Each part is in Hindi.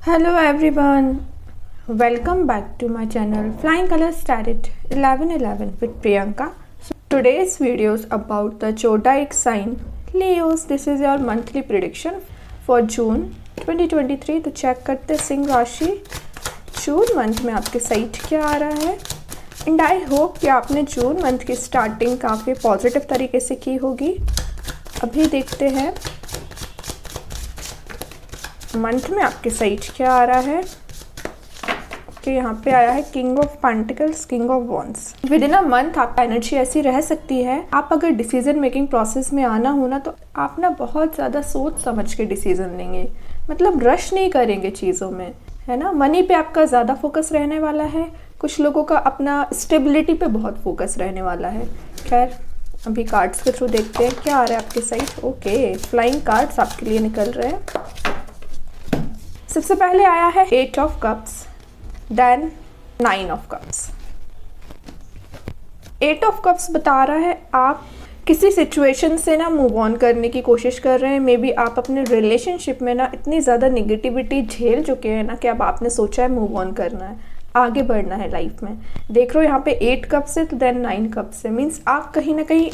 Hello everyone, welcome back to my channel Flying Colors Tarot 1111 with Priyanka. So today's video is about the zodiac sign Leos. This is your monthly prediction for June 2023. तो चेक करते हैं सिंह राशि जून मंथ में आपके साइट क्या आ रहा है एंड आई होप कि आपने जून मंथ की स्टार्टिंग काफ़ी पॉजिटिव तरीके से की होगी। अभी देखते हैं मंथ में आपके साइट क्या आ रहा है कि यहाँ पे आया है king of pentacles, king of wands. With in a month आपका एनर्जी ऐसी रह सकती है। आप अगर डिसीजन मेकिंग प्रोसेस में आना हो ना तो आप ना बहुत ज़्यादा सोच समझ के डिसीजन लेंगे, मतलब रश नहीं करेंगे चीज़ों में, है ना। मनी पे आपका ज़्यादा फोकस रहने वाला है, कुछ लोगों का अपना स्टेबिलिटी पे बहुत फोकस रहने वाला है। खैर अभी कार्ड्स के थ्रू देखते हैं क्या आ रहा है आपके साइट। ओके, फ्लाइंग कार्ड्स आपके लिए निकल रहे हैं। सबसे पहले आया है 8 of cups, then 9 of cups. 8 of cups बता रहा है आप किसी सिचुएशन से ना मूव ऑन करने की कोशिश कर रहे हैं। मे बी आप अपने रिलेशनशिप में ना इतनी ज़्यादा निगेटिविटी झेल चुके हैं ना कि अब आपने सोचा है मूव ऑन करना है, आगे बढ़ना है लाइफ में। देख रहे हो यहाँ पे 8 कप्स है तो देन 9 कप्स है, मीन्स आप कहीं ना कहीं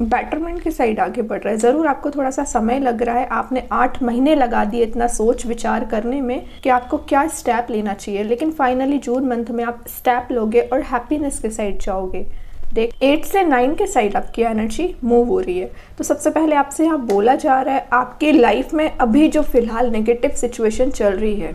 बेटरमेंट की साइड आगे बढ़ रहा है। ज़रूर आपको थोड़ा सा समय लग रहा है, आपने 8 महीने लगा दिए इतना सोच विचार करने में कि आपको क्या स्टेप लेना चाहिए, लेकिन फाइनली जून मंथ में आप स्टेप लोगे और हैप्पीनेस के साइड जाओगे। देख 8 से 9 के साइड आपकी एनर्जी मूव हो रही है। तो सबसे पहले आपसे यहाँ बोला जा रहा है आपकी लाइफ में अभी जो फिलहाल नेगेटिव सिचुएशन चल रही है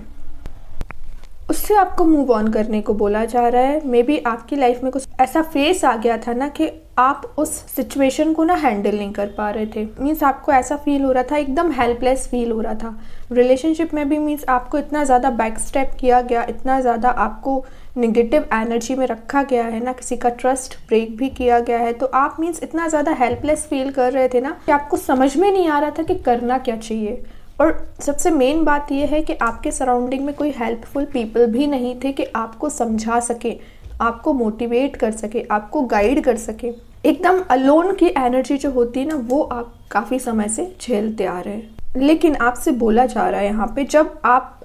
उससे आपको मूव ऑन करने को बोला जा रहा है। मे बी आपकी लाइफ में कुछ ऐसा फेस आ गया था ना कि आप उस सिचुएशन को ना हैंडल नहीं कर पा रहे थे। मीन्स आपको ऐसा फील हो रहा था, एकदम हेल्पलेस फील हो रहा था। रिलेशनशिप में भी मीन्स आपको इतना ज़्यादा बैक स्टेप किया गया, इतना ज़्यादा आपको निगेटिव एनर्जी में रखा गया है ना, किसी का ट्रस्ट ब्रेक भी किया गया है। तो आप मीन्स इतना ज़्यादा हेल्पलेस फील कर रहे थे ना कि आपको समझ में नहीं आ रहा था कि करना क्या चाहिए। और सबसे मेन बात यह है कि आपके सराउंडिंग में कोई हेल्पफुल पीपल भी नहीं थे कि आपको समझा सके, आपको मोटिवेट कर सके, आपको गाइड कर सके। एकदम अलोन की एनर्जी जो होती है ना वो आप काफ़ी समय से झेलते आ रहे हैं। लेकिन आपसे बोला जा रहा है यहाँ पे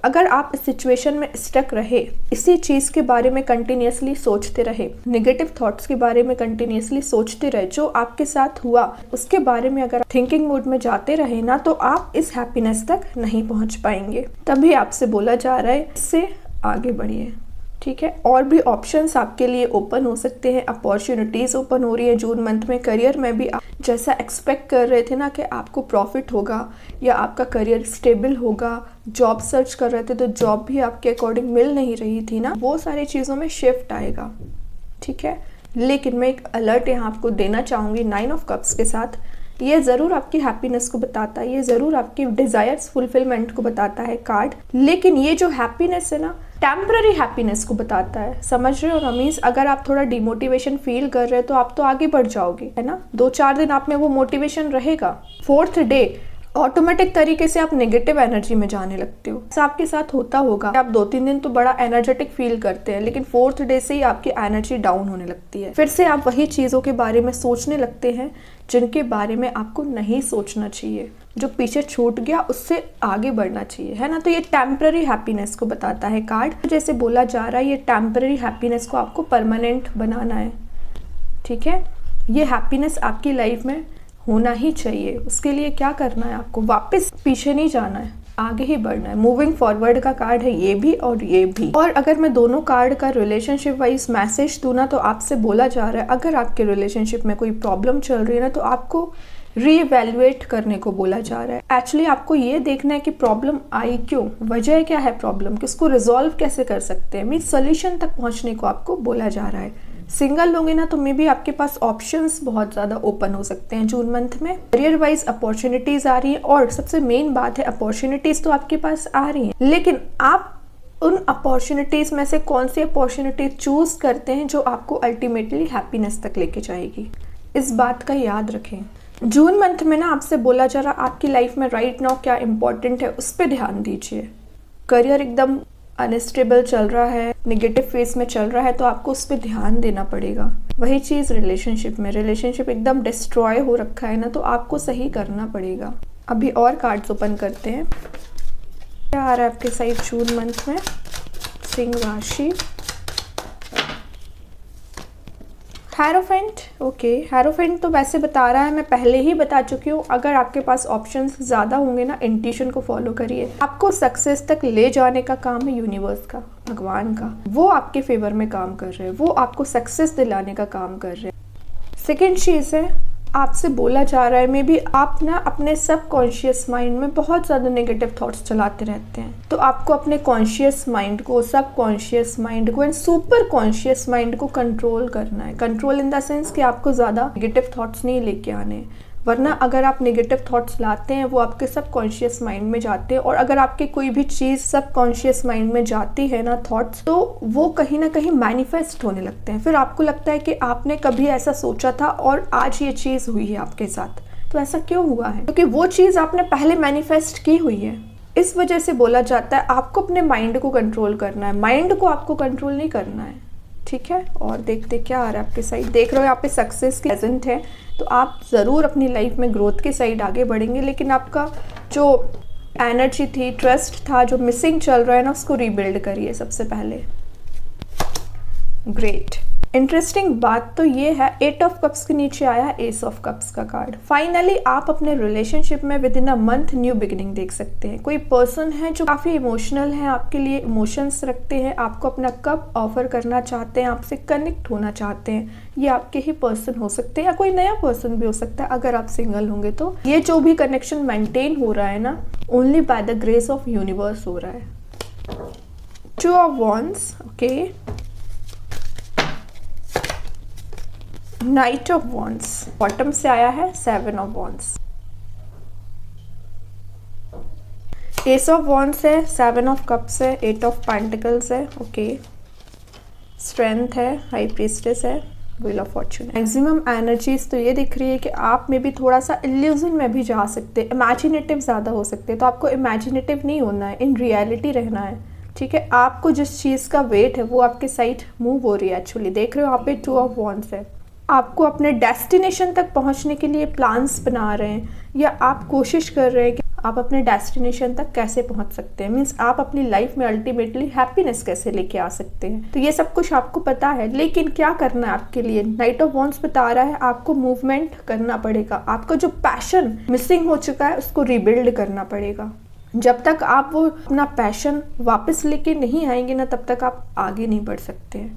अगर आप इस सिचुएशन में स्टक रहे, इसी चीज़ के बारे में कंटिन्यूसली सोचते रहे, नेगेटिव थॉट्स के बारे में कंटिन्यूसली सोचते रहे, जो आपके साथ हुआ उसके बारे में अगर थिंकिंग मोड में जाते रहे ना तो आप इस हैप्पीनेस तक नहीं पहुँच पाएंगे। तभी आपसे बोला जा रहा है इससे आगे बढ़िए, ठीक है। और भी ऑप्शंस आपके लिए ओपन हो सकते हैं, अपॉर्चुनिटीज़ ओपन हो रही है जून मंथ में। करियर में भी आप जैसा एक्सपेक्ट कर रहे थे ना कि आपको प्रॉफिट होगा या आपका करियर स्टेबल होगा, जॉब सर्च कर रहे थे तो जॉब भी आपके अकॉर्डिंग मिल नहीं रही थी ना, वो सारी चीज़ों में शिफ्ट आएगा, ठीक है। लेकिन मैं एक अलर्ट यहाँ आपको देना चाहूँगी 9 ऑफ कप्स के साथ। ये ज़रूर आपकी हैप्पीनेस को बताता है, ये ज़रूर आपकी डिज़ायर्स फुलफिलमेंट को बताता है कार्ड, लेकिन ये जो हैप्पीनेस है ना टेम्पररी हैप्पीनेस को बताता है, समझ रहे हो ना। मीन्स अगर आप थोड़ा डिमोटिवेशन फील कर रहे हो तो आप तो आगे बढ़ जाओगे, है ना। 2-4 दिन आप में वो मोटिवेशन रहेगा, 4th डे ऑटोमेटिक तरीके से आप नेगेटिव एनर्जी में जाने लगते हो। ऐसा आपके साथ होता होगा, आप 2-3 दिन तो बड़ा एनर्जेटिक फील करते हैं, लेकिन 4th डे से ही आपकी एनर्जी डाउन होने लगती है। फिर से आप वही चीज़ों के बारे में सोचने लगते हैं जिनके बारे में आपको नहीं सोचना चाहिए, जो पीछे छूट गया उससे आगे बढ़ना चाहिए, है ना। तो ये टेम्पररी हैप्पीनेस को बताता है कार्ड। जैसे बोला जा रहा है ये टेम्पररी हैप्पीनेस को आपको परमानेंट बनाना है, ठीक है। ये हैप्पीनेस आपकी लाइफ में होना ही चाहिए। उसके लिए क्या करना है, आपको वापस पीछे नहीं जाना है, आगे ही बढ़ना है। मूविंग फॉरवर्ड का कार्ड है ये भी और ये भी। और अगर मैं दोनों कार्ड का रिलेशनशिप वाइज मैसेज दूँ ना तो आपसे बोला जा रहा है अगर आपके रिलेशनशिप में कोई प्रॉब्लम चल रही है ना तो आपको रीइवैल्यूएट करने को बोला जा रहा है। एक्चुअली आपको ये देखना है कि प्रॉब्लम आई क्यों, वजह क्या है प्रॉब्लम की, उसको रिजॉल्व कैसे कर सकते हैं, मीन्स सोल्यूशन तक पहुंचने को आपको बोला जा रहा है। सिंगल लोगे ना तो मे बी आपके पास ऑप्शंस बहुत ज़्यादा ओपन हो सकते हैं जून मंथ में। करियर वाइज अपॉर्चुनिटीज़ आ रही हैं और सबसे मेन बात है अपॉर्चुनिटीज़ तो आपके पास आ रही हैं, लेकिन आप उन अपॉर्चुनिटीज़ में से कौन सी अपॉर्चुनिटी चूज़ करते हैं जो आपको अल्टीमेटली हैप्पीनेस तक लेके जाएगी। इस बात का याद रखें। जून मंथ में ना आपसे बोला जा रहा आपकी लाइफ में राइट नाउ क्या इंपॉर्टेंट है उस पर ध्यान दीजिए। करियर एकदम अनस्टेबल चल रहा है, नेगेटिव फेस में चल रहा है तो आपको उस पर ध्यान देना पड़ेगा। वही चीज़ रिलेशनशिप एकदम डिस्ट्रॉय हो रखा है ना तो आपको सही करना पड़ेगा। अभी और कार्ड्स ओपन करते हैं। क्या आ रहा है आपके साइड जून मंथ में? सिंह राशि, हेरोफेंट। ओके, हेरोफेंट तो वैसे बता रहा है, मैं पहले ही बता चुकी हूँ, अगर आपके पास ऑप्शंस ज़्यादा होंगे ना, इंट्यूशन को फॉलो करिए। आपको सक्सेस तक ले जाने का काम है यूनिवर्स का, भगवान का। वो आपके फेवर में काम कर रहे हैं, वो आपको सक्सेस दिलाने का काम कर रहे हैं। सेकेंड चीज़ है, आपसे बोला जा रहा है मे बी आप ना अपने सबकॉन्शियस माइंड में बहुत ज़्यादा नेगेटिव थॉट्स चलाते रहते हैं, तो आपको अपने कॉन्शियस माइंड को, सबकॉन्शियस माइंड को एंड सुपर कॉन्शियस माइंड को कंट्रोल करना है। कंट्रोल इन द सेंस कि आपको ज़्यादा नेगेटिव थॉट्स नहीं लेके आने, वरना अगर आप नेगेटिव थॉट्स लाते हैं वो आपके सबकॉन्शियस माइंड में जाते हैं, और अगर आपकी कोई भी चीज़ सबकॉन्शियस माइंड में जाती है ना थॉट्स, तो वो कहीं ना कहीं मैनिफेस्ट होने लगते हैं। फिर आपको लगता है कि आपने कभी ऐसा सोचा था और आज ये चीज़ हुई है आपके साथ। तो ऐसा क्यों हुआ है? क्योंकि वो चीज़ आपने पहले मैनिफेस्ट की हुई है। इस वजह से बोला जाता है आपको अपने माइंड को कंट्रोल करना है, माइंड को आपको कंट्रोल नहीं करना है, ठीक है। और देखते क्या आ रहा है आपके साइड। देख रहे हो यहाँ पे सक्सेस की प्रेजेंट है, तो आप ज़रूर अपनी लाइफ में ग्रोथ के साइड आगे बढ़ेंगे, लेकिन आपका जो एनर्जी थी, ट्रस्ट था, जो मिसिंग चल रहा है ना, उसको रीबिल्ड करिए सबसे पहले। ग्रेट। इंटरेस्टिंग बात तो ये है, 8 ऑफ कप्स के नीचे आया एस ऑफ कप्स का कार्ड। फाइनली आप अपने रिलेशनशिप में with in a month new beginning देख सकते हैं। कोई पर्सन है जो काफ़ी इमोशनल है, आपके लिए इमोशंस रखते हैं, आपको अपना कप ऑफर करना चाहते हैं, आपसे कनेक्ट होना चाहते हैं। ये आपके ही पर्सन हो सकते हैं या कोई नया पर्सन भी हो सकता है अगर आप सिंगल होंगे तो। ये जो भी कनेक्शन मेंटेन हो रहा है ना, only by the grace of universe हो रहा है। 2 of wands, okay. Night of wands, bottom से आया है 7 of wands. S of wands है, 7 ऑफ कप्स है, 8 ऑफ पेंटिकल्स है, ओके। स्ट्रेंथ है, हाई प्रीस्टेस है, wheel of Fortune. Maximum energies तो ये दिख रही है कि आप में भी थोड़ा सा इल्यूजन में भी जा सकते हैं, इमेजिनेटिव ज़्यादा हो सकते हैं। तो आपको इमेजिनेटिव नहीं होना है, इन रियलिटी रहना है, ठीक है। आपको जिस चीज़ का वेट है वो आपके साइड मूव हो रही है एक्चुअली। देख रहे हो यहाँ पे 2 ऑफ वॉन्ड्स है। आपको अपने डेस्टिनेशन तक पहुंचने के लिए प्लान्स बना रहे हैं, या आप कोशिश कर रहे हैं कि आप अपने डेस्टिनेशन तक कैसे पहुंच सकते हैं, मीन्स आप अपनी लाइफ में अल्टीमेटली हैप्पीनेस कैसे लेके आ सकते हैं। तो ये सब कुछ आपको पता है, लेकिन क्या करना है आपके लिए? नाइट ऑफ वॉन्ड्स बता रहा है आपको मूवमेंट करना पड़ेगा। आपका जो पैशन मिसिंग हो चुका है उसको रिबिल्ड करना पड़ेगा। जब तक आप वो अपना पैशन वापस लेके नहीं आएंगे ना, तब तक आप आगे नहीं बढ़ सकते हैं,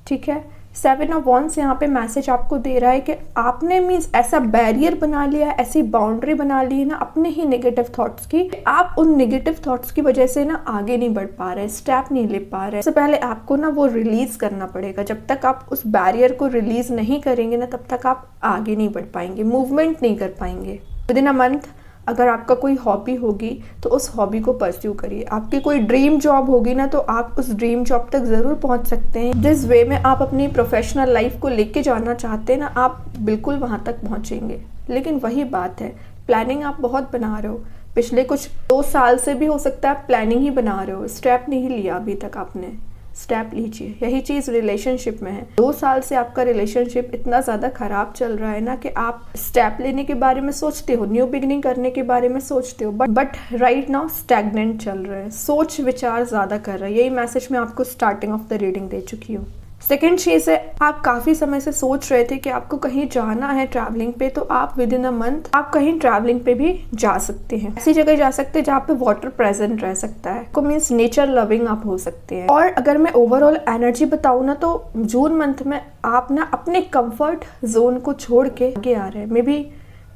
ठीक है। 7 ऑफ वॉन्ड्स यहाँ पे मैसेज आपको दे रहा है कि आपने मीन्स ऐसा बैरियर बना लिया है, ऐसी बाउंड्री बना ली है ना अपने ही नेगेटिव थॉट्स की। आप उन नेगेटिव थॉट्स की वजह से ना आगे नहीं बढ़ पा रहे, स्टेप नहीं ले पा रहे। सबसे पहले आपको ना वो रिलीज करना पड़ेगा। जब तक आप उस बैरियर को रिलीज नहीं करेंगे ना, तब तक आप आगे नहीं बढ़ पाएंगे, मूवमेंट नहीं कर पाएंगे। विद इन अ मंथ अगर आपका कोई हॉबी होगी तो उस हॉबी को परस्यू करिए। आपकी कोई ड्रीम जॉब होगी ना, तो आप उस ड्रीम जॉब तक ज़रूर पहुंच सकते हैं। जिस वे में आप अपनी प्रोफेशनल लाइफ को लेके जाना चाहते हैं ना, आप बिल्कुल वहां तक पहुंचेंगे। लेकिन वही बात है, प्लानिंग आप बहुत बना रहे हो, पिछले कुछ 2 साल से भी हो सकता है आप प्लानिंग ही बना रहे हो, स्टेप नहीं लिया अभी तक आपने। स्टेप लीजिए। यही चीज़ रिलेशनशिप में है। 2 साल से आपका रिलेशनशिप इतना ज़्यादा ख़राब चल रहा है ना कि आप स्टेप लेने के बारे में सोचते हो, न्यू बिगिनिंग करने के बारे में सोचते हो, बट राइट नाउ स्टैग्नेंट चल रहे हैं, सोच विचार ज़्यादा कर रहा है। यही मैसेज मैं आपको स्टार्टिंग ऑफ द रीडिंग दे चुकी हूँ। सेकेंड चीज़ है, आप काफ़ी समय से सोच रहे थे कि आपको कहीं जाना है ट्रैवलिंग पे, तो आप विद इन अ मंथ आप कहीं ट्रैवलिंग पे भी जा सकते हैं। ऐसी जगह जा सकते हैं जहाँ पे वाटर प्रेजेंट रह सकता है, को मीन्स नेचर लविंग आप हो सकते हैं। और अगर मैं ओवरऑल एनर्जी बताऊँ ना, तो जून मंथ में आप ना अपने कंफर्ट जोन को छोड़ के आगे आ रहे हैं। मे बी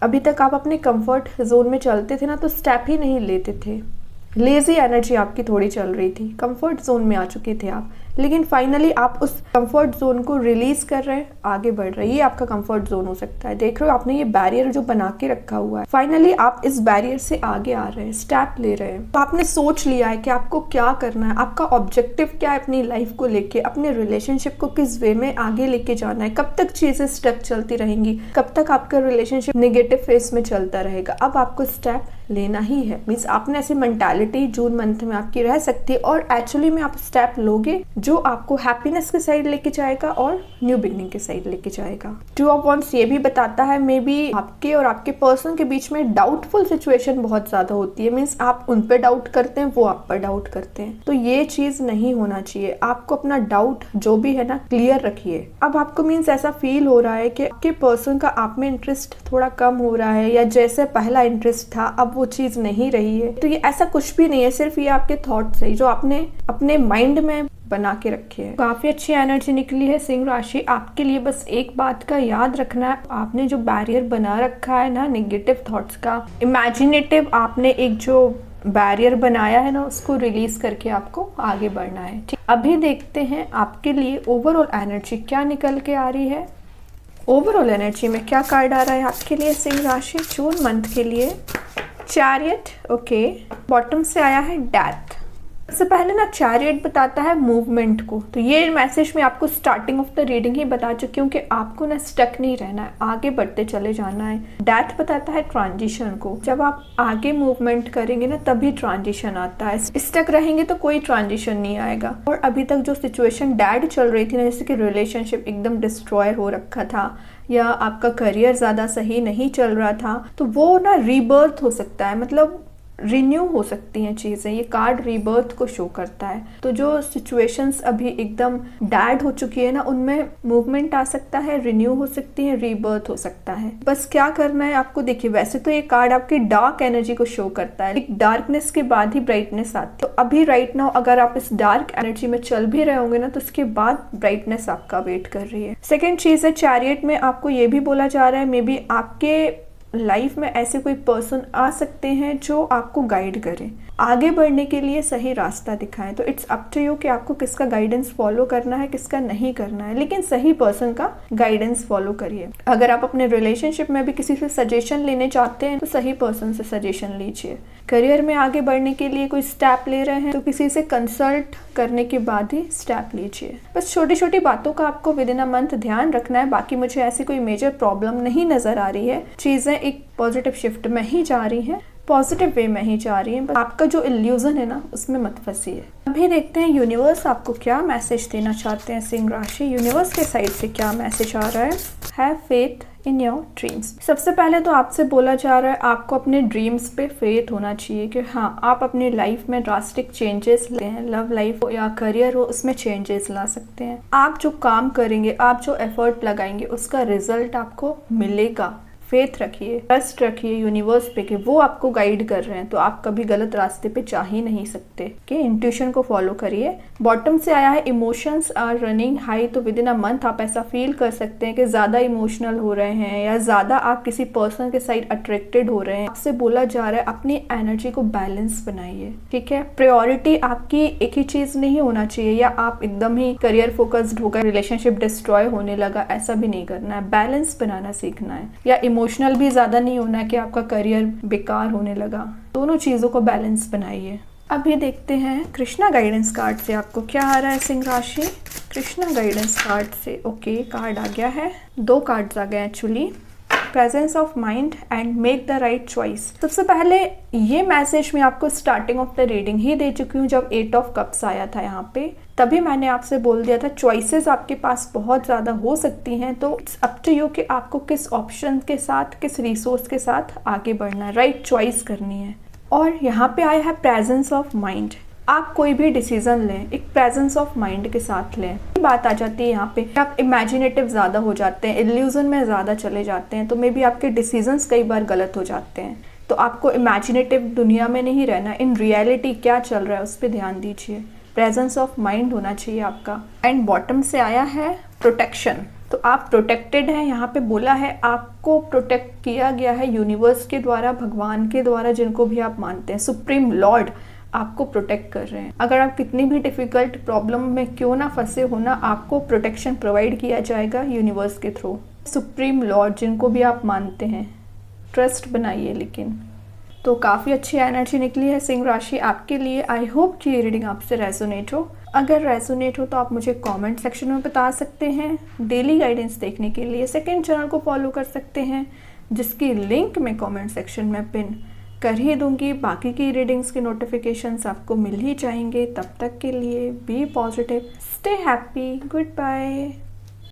अभी तक आप अपने कंफर्ट जोन में चलते थे ना, तो स्टेप ही नहीं लेते थे, लेजी एनर्जी आपकी थोड़ी चल रही थी, कंफर्ट जोन में आ चुके थे आप। लेकिन फाइनली आप उस कंफर्ट जोन को रिलीज कर रहे हैं, आगे बढ़ रहे हैं। ये आपका कंफर्ट जोन हो सकता है। देख रहे हो आपने ये बैरियर जो बना के रखा हुआ है, फाइनली आप इस बैरियर से आगे आ रहे हैं, स्टेप ले रहे हैं। तो आपने सोच लिया है कि आपको क्या करना है, आपका ऑब्जेक्टिव क्या है अपनी लाइफ को लेके, अपने रिलेशनशिप को किस वे में आगे लेके जाना है, कब तक चीजें स्टक चलती रहेंगी, कब तक आपका रिलेशनशिप नेगेटिव फेस में चलता रहेगा। अब आपको स्टेप लेना ही है। मीन्स आपने ऐसी मेंटालिटी जून मंथ में आपकी रह सकती है, और एक्चुअली में आप स्टेप लोगे जो आपको हैप्पीनेस के साइड लेके जाएगा और न्यू बिगनिंग के साइड लेके जाएगा। 2 ऑफ वॉन्ड्स ये भी बताता है मे बी आपके और आपके पर्सन के बीच में डाउटफुल सिचुएशन बहुत ज्यादा होती है, मीन्स आप उन पे डाउट करते हैं, वो आप पर डाउट करते हैं। तो ये चीज नहीं होना चाहिए। आपको अपना डाउट जो भी है ना क्लियर रखिए। अब आपको मीन्स ऐसा फील हो रहा है कि आपके पर्सन का आप में इंटरेस्ट थोड़ा कम हो रहा है, या जैसे पहला इंटरेस्ट था अब वो चीज नहीं रही है, तो ये ऐसा कुछ भी नहीं है, सिर्फ ये आपके थॉट्स है जो आपने अपने माइंड में बना के रखे है। काफी अच्छी एनर्जी निकली है सिंह राशि। आपके लिए बस एक बात का याद रखना है, आपने जो बैरियर बना रखा है ना नेगेटिव थॉट्स का, इमेजिनेटिव आपने एक जो बैरियर बनाया है ना उसको रिलीज करके आपको आगे बढ़ना है। ठीक, अभी देखते हैं आपके लिए ओवरऑल एनर्जी क्या निकल के आ रही है। ओवरऑल एनर्जी में क्या कार्ड आ रहा है आपके लिए सिंह राशि जून मंथ के लिए। चैरियट, ओके, बॉटम से आया है डेथ। सबसे पहले ना चैरियट बताता है मूवमेंट को, तो ये मैसेज में आपको स्टार्टिंग ऑफ द रीडिंग ही बता चुकी हूँ कि आपको ना स्टक नहीं रहना है, आगे बढ़ते चले जाना है। डेथ बताता है ट्रांजिशन को, जब आप आगे मूवमेंट करेंगे ना तभी ट्रांजिशन आता है, स्टक रहेंगे तो कोई ट्रांजिशन नहीं आएगा। और अभी तक जो सिचुएशन डैड चल रही थी ना, जैसे कि रिलेशनशिप एकदम डिस्ट्रॉय हो रखा था या आपका करियर ज़्यादा सही नहीं चल रहा था, तो वो ना रीबर्थ हो सकता है, मतलब रिन्यू हो सकती हैं चीज़ें। ये कार्ड रीबर्थ को शो करता है। तो जो सिचुएशंस अभी एकदम डैड हो चुकी है ना उनमें मूवमेंट आ सकता है, रिन्यू हो सकती है, रीबर्थ हो सकता है। बस क्या करना है आपको, देखिए वैसे तो ये कार्ड आपकी डार्क एनर्जी को शो करता है, एक डार्कनेस के बाद ही ब्राइटनेस आती है। तो अभी राइट नाउ अगर आप इस डार्क एनर्जी में चल भी रहे होंगे ना तो उसके बाद ब्राइटनेस आपका वेट कर रही है। सेकेंड चीज़ है चैरियट में आपको ये भी बोला जा रहा है मे बी आपके लाइफ में ऐसे कोई पर्सन आ सकते हैं जो आपको गाइड करें, आगे बढ़ने के लिए सही रास्ता दिखाएं। तो इट्स अप टू यू कि आपको किसका गाइडेंस फॉलो करना है, किसका नहीं करना है, लेकिन सही पर्सन का गाइडेंस फॉलो करिए। अगर आप अपने रिलेशनशिप में भी किसी से सजेशन लेने चाहते हैं तो सही पर्सन से सजेशन लीजिए। करियर में आगे बढ़ने के लिए कोई स्टेप ले रहे हैं तो किसी से कंसल्ट करने के बाद ही स्टेप लीजिए। बस छोटी छोटी बातों का आपको विद इन अ मंथ ध्यान रखना है। बाकी मुझे ऐसी कोई मेजर प्रॉब्लम नहीं नजर आ रही है, चीजें एक पॉजिटिव शिफ्ट में ही जा रही हैं, पॉजिटिव वे में ही जा रही है। बस आपका जो इल्यूजन है ना उसमें मत फंसिए। अभी देखते हैं यूनिवर्स आपको क्या मैसेज देना चाहते हैं सिंह राशि। यूनिवर्स के साइड से क्या मैसेज आ रहा है। Have faith in your dreams. सबसे पहले तो आपसे बोला जा रहा है आपको अपने ड्रीम्स पे फेथ होना चाहिए कि हाँ आप अपनी लाइफ में ड्रास्टिक चेंजेस ले हैं, लव लाइफ हो या करियर हो उसमें चेंजेस ला सकते हैं। आप जो काम करेंगे, आप जो एफर्ट लगाएंगे उसका रिजल्ट आपको मिलेगा। फेथ रखिए, ट्रस्ट रखिए यूनिवर्स पे कि वो आपको गाइड कर रहे हैं, तो आप कभी गलत रास्ते पे जा ही नहीं सकते। कि इंट्यूशन को फॉलो करिए। बॉटम से आया है इमोशंस आर रनिंग हाई। तो विद इन अ मंथ आप ऐसा फील कर सकते हैं कि ज़्यादा इमोशनल हो रहे हैं या ज़्यादा आप किसी पर्सन के साइड अट्रैक्टेड हो रहे हैं। आपसे बोला जा रहा है अपनी एनर्जी को बैलेंस बनाइए। ठीक है, प्रायोरिटी आपकी एक ही चीज़ नहीं होना चाहिए या आप एकदम ही करियर फोकस्ड होकर रिलेशनशिप डिस्ट्रॉय होने लगा, ऐसा भी नहीं करना है। बैलेंस बनाना सीखना है। या इमोशनल भी ज़्यादा नहीं होना है कि आपका करियर बेकार होने लगा। दोनों चीज़ों को बैलेंस बनाइए। अभी देखते हैं कृष्णा गाइडेंस कार्ड से आपको क्या आ रहा है सिंह राशि। कृष्णा गाइडेंस कार्ड से ओके कार्ड आ गया है, 2 कार्ड्स आ गए actually. Presence of mind and make the right choice. सबसे पहले ये मैसेज मैं आपको स्टार्टिंग ऑफ द रीडिंग ही दे चुकी हूँ जब 8 ऑफ कप्स आया था यहाँ पे, तभी मैंने आपसे बोल दिया था चॉइसेस आपके पास बहुत ज़्यादा हो सकती हैं। तो इट्स अप टू यू कि आपको किस ऑप्शन के साथ, किस रिसोर्स के साथ आगे बढ़ना है, राइट चॉइस करनी है। और यहाँ पे आया है प्रेजेंस ऑफ माइंड। आप कोई भी डिसीजन लें एक प्रेजेंस ऑफ माइंड के साथ लें। बात आ जाती है यहाँ पे आप इमेजिनेटिव ज़्यादा हो जाते हैं, इल्यूजन में ज़्यादा चले जाते हैं, तो मे बी आपके डिसीजंस कई बार गलत हो जाते हैं। तो आपको इमेजिनेटिव दुनिया में नहीं रहना, इन रियलिटी क्या चल रहा है उस पर ध्यान दीजिए। प्रेजेंस ऑफ माइंड होना चाहिए आपका। एंड बॉटम से आया है प्रोटेक्शन। तो आप प्रोटेक्टेड हैं, यहाँ पे बोला है आपको प्रोटेक्ट किया गया है यूनिवर्स के द्वारा, भगवान के द्वारा, जिनको भी आप मानते हैं, सुप्रीम लॉर्ड आपको प्रोटेक्ट कर रहे हैं। अगर आप कितनी भी डिफिकल्ट प्रॉब्लम में क्यों ना फंसे हो ना, आपको प्रोटेक्शन प्रोवाइड किया जाएगा यूनिवर्स के थ्रू। सुप्रीम लॉर्ड जिनको भी आप मानते हैं, ट्रस्ट बनाइए। लेकिन तो काफ़ी अच्छी एनर्जी निकली है सिंह राशि आपके लिए। आई होप कि ये रीडिंग आपसे रेजोनेट हो। अगर रेजोनेट हो तो आप मुझे कमेंट सेक्शन में बता सकते हैं। डेली गाइडेंस देखने के लिए सेकंड चैनल को फॉलो कर सकते हैं जिसकी लिंक मैं कमेंट सेक्शन में पिन कर ही दूंगी। बाकी की रीडिंग्स के नोटिफिकेशंस आपको मिल ही जाएंगे। तब तक के लिए be positive, stay happy, good bye.